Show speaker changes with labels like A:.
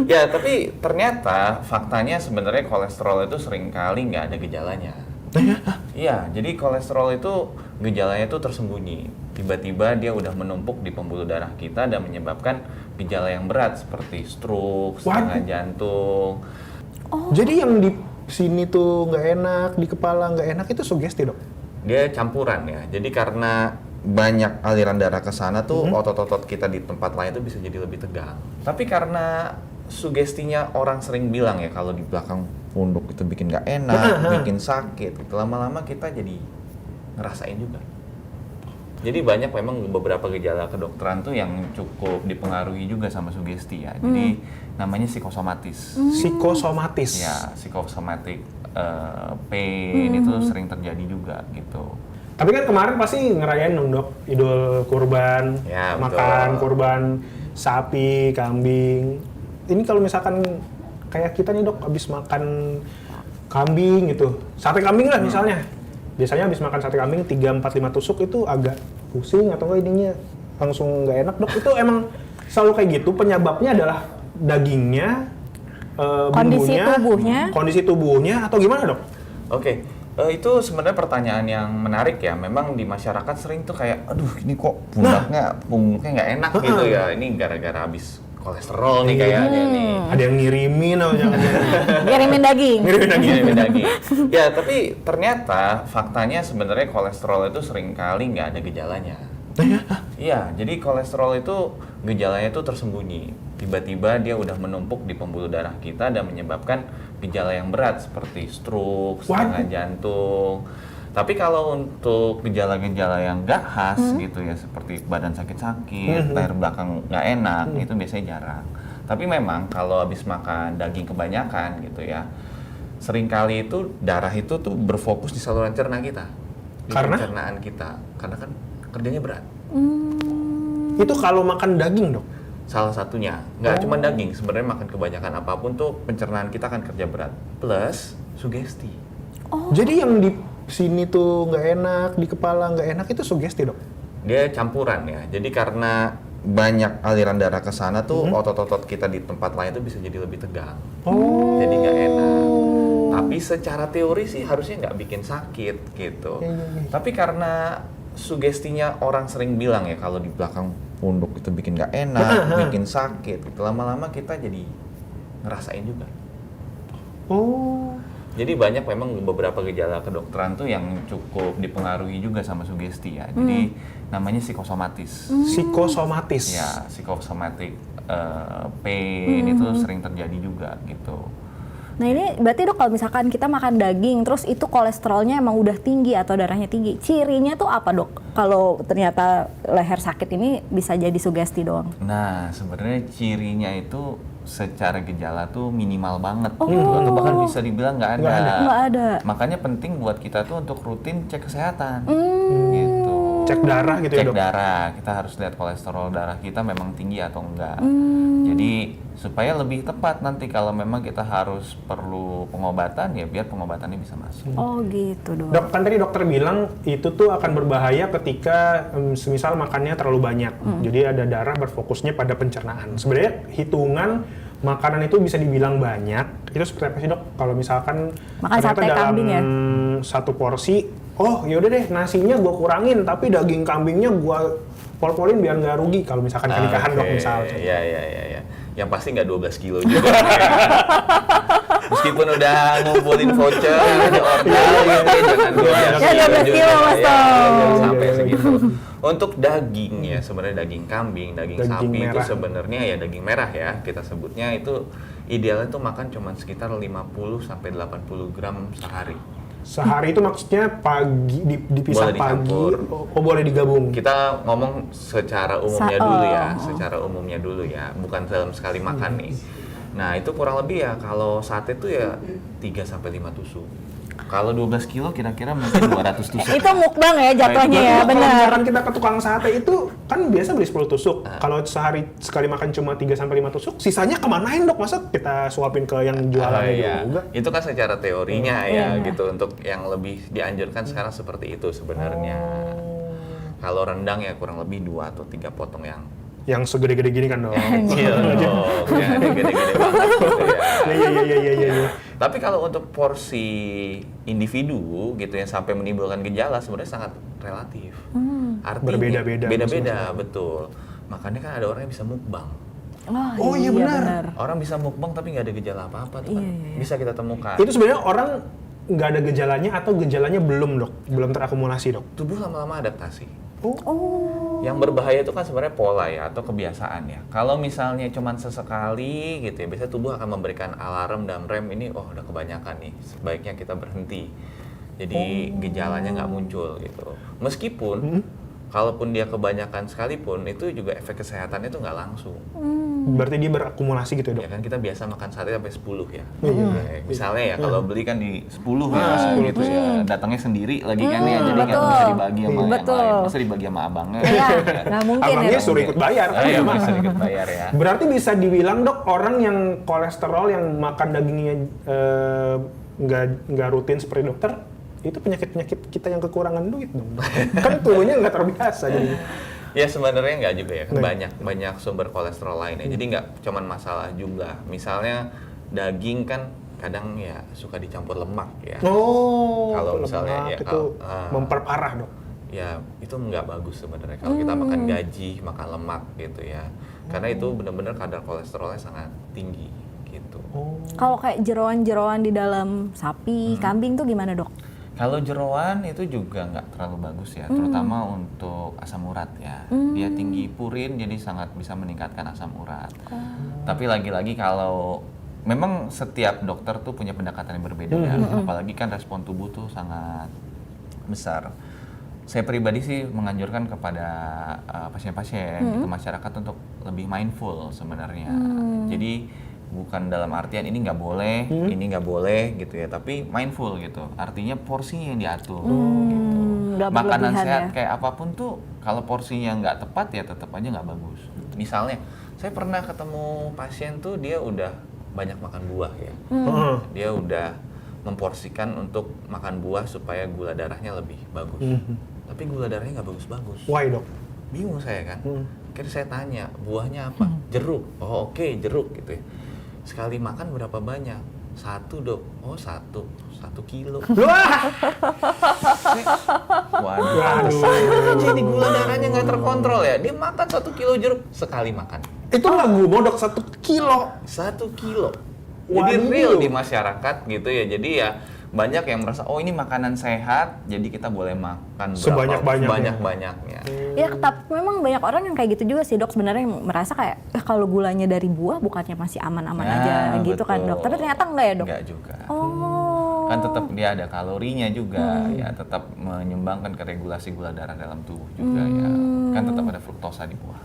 A: Ya, tapi ternyata faktanya sebenarnya kolesterol itu seringkali nggak ada gejalanya. Iya, jadi kolesterol itu gejalanya itu tersembunyi. Tiba-tiba dia udah menumpuk di pembuluh darah kita dan menyebabkan gejala yang berat seperti stroke, serangan jantung.
B: Jadi yang di sini tuh nggak enak, di kepala nggak enak itu sugesti dok?
A: Dia campuran ya. Jadi karena banyak aliran darah ke sana tuh otot-otot kita di tempat lain tuh bisa jadi lebih tegang. Tapi karena sugestinya orang sering bilang ya kalau di belakang pundak itu bikin nggak enak, bikin sakit, gitu. Lama-lama kita jadi ngerasain juga. Jadi banyak memang beberapa gejala kedokteran tuh yang cukup dipengaruhi juga sama sugesti ya. Jadi namanya psikosomatis.
B: Psikosomatis.
A: Ya, psikosomatic pain itu sering terjadi juga gitu.
B: Tapi kan kemarin pasti ngerayain dong dok, Idul Kurban,
A: Ya,
B: makan
A: betul.
B: kurban sapi, kambing. Ini kalau misalkan kayak kita nih dok, habis makan kambing gitu, sate kambing lah misalnya. Biasanya habis makan sate kambing 3, 4, 5 tusuk itu agak pusing atau enggak ininya langsung nggak enak dok. Itu emang selalu kayak gitu, penyebabnya adalah dagingnya, bumbunya, kondisi tubuhnya atau gimana dok?
A: Oke, itu sebenarnya pertanyaan yang menarik ya. Memang di masyarakat sering tuh kayak, aduh ini kok punggungnya nggak enak gitu ya. Ini gara-gara habis kolesterol nih kayaknya nih.
B: Ada yang ngirimin atau jangan-jangan
C: Kirimin daging.
A: Ngirimin daging. Ya, tapi ternyata faktanya sebenarnya kolesterol itu seringkali nggak ada gejalanya. Iya, jadi kolesterol itu gejalanya itu tersembunyi. Tiba-tiba dia udah menumpuk di pembuluh darah kita dan menyebabkan gejala yang berat seperti stroke, serangan jantung. Tapi kalau untuk gejala-gejala yang nggak khas gitu ya, seperti badan sakit-sakit, leher belakang nggak enak, itu biasanya jarang. Tapi memang kalau habis makan daging kebanyakan gitu ya, seringkali itu darah itu tuh berfokus di saluran cerna kita, di
B: Karena?
A: pencernaan kita, karena kan kerjanya berat.
B: Itu kalau makan daging dok?
A: Salah satunya, nggak cuma daging, sebenarnya makan kebanyakan apapun tuh pencernaan kita akan kerja berat. Plus sugesti.
B: Jadi yang di sini tuh nggak enak, di kepala nggak enak itu sugesti dok?
A: Dia campuran ya. Jadi karena banyak aliran darah ke sana tuh otot-otot kita di tempat lain tuh bisa jadi lebih tegang. Jadi nggak enak. Tapi secara teori sih harusnya nggak bikin sakit gitu. Tapi karena sugestinya orang sering bilang ya kalau di belakang pundak itu bikin nggak enak, bikin sakit, gitu. Lama-lama kita jadi ngerasain juga. Jadi banyak memang beberapa gejala kedokteran tuh yang cukup dipengaruhi juga sama sugesti ya. Jadi namanya psikosomatis.
B: Psikosomatis.
A: Ya, psikosomatic pain itu sering terjadi juga gitu.
C: Nah ini berarti dok kalau misalkan kita makan daging terus itu kolesterolnya emang udah tinggi atau darahnya tinggi, cirinya tuh apa dok? Kalau ternyata leher sakit ini bisa jadi sugesti doang.
A: Nah, sebenarnya cirinya itu secara gejala tuh minimal banget gitu, atau bahkan bisa dibilang nggak ada.
C: Nggak ada.
A: Makanya penting buat kita tuh untuk rutin cek kesehatan gitu.
B: Cek darah gitu ya
A: Cek
B: dok?
A: darah, kita harus lihat kolesterol darah kita memang tinggi atau enggak. Jadi supaya lebih tepat nanti kalau memang kita harus perlu pengobatan ya biar pengobatannya bisa masuk.
C: Oh gitu dok.
B: Dok, kan tadi dokter bilang itu tuh akan berbahaya ketika semisal makannya terlalu banyak. Jadi ada darah berfokusnya pada pencernaan. Sebenarnya hitungan makanan itu bisa dibilang banyak. Itu seperti apa sih dok? Kalau misalkan
C: Makan
B: ternyata
C: sate
B: dalam
C: kambing ya?
B: satu porsi, oh yaudah deh nasinya gua kurangin, tapi daging kambingnya gua pol-polin biar nggak rugi. Kalau misalkan pernikahan dok misal.
A: Iya. Yang pasti nggak 12 kilo juga. Meskipun udah ngumpulin voucher, ada order, jangan 12
C: Ya, 12 kilo, Mas Tom.
A: Jangan sampai segitu. Untuk daging ya, sebenarnya daging kambing, daging
B: Daging
A: sapi itu
B: merah.
A: sebenarnya ya daging merah ya, kita sebutnya itu idealnya tuh makan cuma sekitar 50 sampai 80 gram sehari.
B: Sehari itu maksudnya pagi dipisah
A: Boleh
B: pagi,
A: dicampur.
B: boleh digabung.
A: Kita ngomong secara umumnya dulu ya, secara umumnya dulu ya, bukan dalam sekali makan nih. Nah itu kurang lebih ya, kalau sate tuh ya 3 sampai 5 tusuk. Kalau 12 kilo kira-kira mungkin 200 tusuk.
C: Itu mukbang ya jatuhnya ya,
B: Kalau
C: benar.
B: misalkan kita ke tukang sate itu kan biasa beli 10 tusuk. Kalau sehari sekali makan cuma 3 sampai 5 tusuk, sisanya kemanain dok? Masa kita suapin ke yang jualannya
A: iya.
B: juga?
A: Itu kan secara teorinya ya
C: Iya.
A: gitu. Untuk yang lebih dianjurkan sekarang seperti itu sebenarnya. Kalau rendang ya kurang lebih 2 atau 3 potong yang
B: yang segede-gede gini kan dok.
A: Kecil dong, ya, gede-gede banget gitu ya.
B: Iya.
A: Tapi kalau untuk porsi individu gitu yang sampai menimbulkan gejala sebenarnya sangat relatif. Artinya
B: Berbeda-beda
A: beda-beda,
B: masing-masing.
A: betul. Makanya kan ada orang yang bisa mukbang.
B: Oh, iya benar.
A: Orang bisa mukbang tapi nggak ada gejala apa-apa tuh kan.
C: Iya.
A: Bisa kita temukan.
B: Itu sebenarnya orang nggak ada gejalanya atau gejalanya belum dok, belum terakumulasi dok.
A: Tubuh lama-lama adaptasi.
C: Oh.
A: Yang berbahaya itu kan sebenarnya pola ya atau kebiasaan ya. Kalau misalnya cuman sesekali gitu ya, biasanya tubuh akan memberikan alarm dan rem ini, oh udah kebanyakan nih, sebaiknya kita berhenti. Jadi gejalanya nggak muncul gitu. Meskipun kalaupun dia kebanyakan sekalipun, itu juga efek kesehatannya itu nggak langsung.
B: Berarti dia berakumulasi gitu ya dok.
A: Ya kan kita biasa makan sate sampai 10 ya.
B: Iya.
A: Nah, misalnya ya kalau beli kan di 10 ya,
B: 10
A: gitu ya. Datangnya sendiri lagi kan ya, jadi nggak
C: betul.
A: bisa dibagi sama yang
C: Betul.
A: lain. Masa dibagi sama abangnya.
C: Iya, nggak mungkin
B: Abangnya
C: ya. Dok.
B: suruh ikut bayar kan.
A: Iya,
B: Gimana?
A: bisa ikut bayar ya.
B: Berarti bisa dibilang dok orang yang kolesterol yang makan dagingnya nggak rutin seperti dokter itu penyakit kita yang kekurangan duit dong. Kan tubuhnya nggak terbiasa jadi.
A: Ya sebenarnya nggak juga ya, kan
B: Nggak.
A: banyak sumber kolesterol lainnya. Jadi nggak cuman masalah jumlah. Misalnya daging kan kadang ya suka dicampur lemak ya.
B: Oh,
A: Kalau misalnya
B: lemak
A: ya,
B: itu memperparah dok.
A: Ya itu nggak bagus sebenarnya kalau kita makan gaji, makan lemak gitu ya. Karena itu benar-benar kadar kolesterolnya sangat tinggi gitu.
C: Kalau kayak jeroan-jeroan di dalam sapi, kambing tuh gimana dok?
A: Kalau jeroan itu juga nggak terlalu bagus ya, terutama untuk asam urat ya. Dia tinggi purin, jadi sangat bisa meningkatkan asam urat. Tapi lagi-lagi kalau memang setiap dokter tuh punya pendekatan yang berbeda ya, apalagi kan respon tubuh tuh sangat besar. Saya pribadi sih menganjurkan kepada pasien-pasien, gitu, masyarakat untuk lebih mindful sebenarnya. Jadi bukan dalam artian ini nggak boleh, ini nggak boleh gitu ya, tapi mindful gitu. Artinya porsinya yang diatur gitu.
C: nggak
A: Makanan
C: berlebihan
A: sehat
C: ya.
A: kayak apapun tuh kalau porsinya nggak tepat ya tetap aja nggak bagus. Misalnya, saya pernah ketemu pasien tuh dia udah banyak makan buah ya. Dia udah memporsikan untuk makan buah supaya gula darahnya lebih bagus. Tapi gula darahnya nggak bagus-bagus.
B: Why dok?
A: Bingung saya kan. Akhirnya saya tanya, buahnya apa? Jeruk. Oh oke, jeruk gitu ya. Sekali makan berapa banyak? 1 dok. Oh 1 kilo.
B: Wah,
A: Waduh,
B: Waduh.
A: aja ini gula darahnya nggak terkontrol ya. Dia makan 1 kilo jeruk sekali makan.
B: itu nggak gumo dok 1 kilo.
A: 1 kilo. Jadi
B: Waduh.
A: real di masyarakat gitu ya. Jadi ya banyak yang merasa oh ini makanan sehat, jadi kita boleh makan
B: Sebanyak-banyaknya.
A: banyak-banyaknya.
C: Ya, tapi memang banyak orang yang kayak gitu juga sih dok. Sebenarnya yang merasa kayak kalau gulanya dari buah bukannya masih aman-aman
A: Nah,
C: aja gitu kan
A: betul.
C: dok. Tapi ternyata enggak ya dok.
A: Enggak juga.
C: Oh.
A: Kan tetap dia ada kalorinya juga ya, tetap menyumbangkan ke regulasi gula darah dalam tubuh juga ya. Kan tetap ada fruktosa di buah.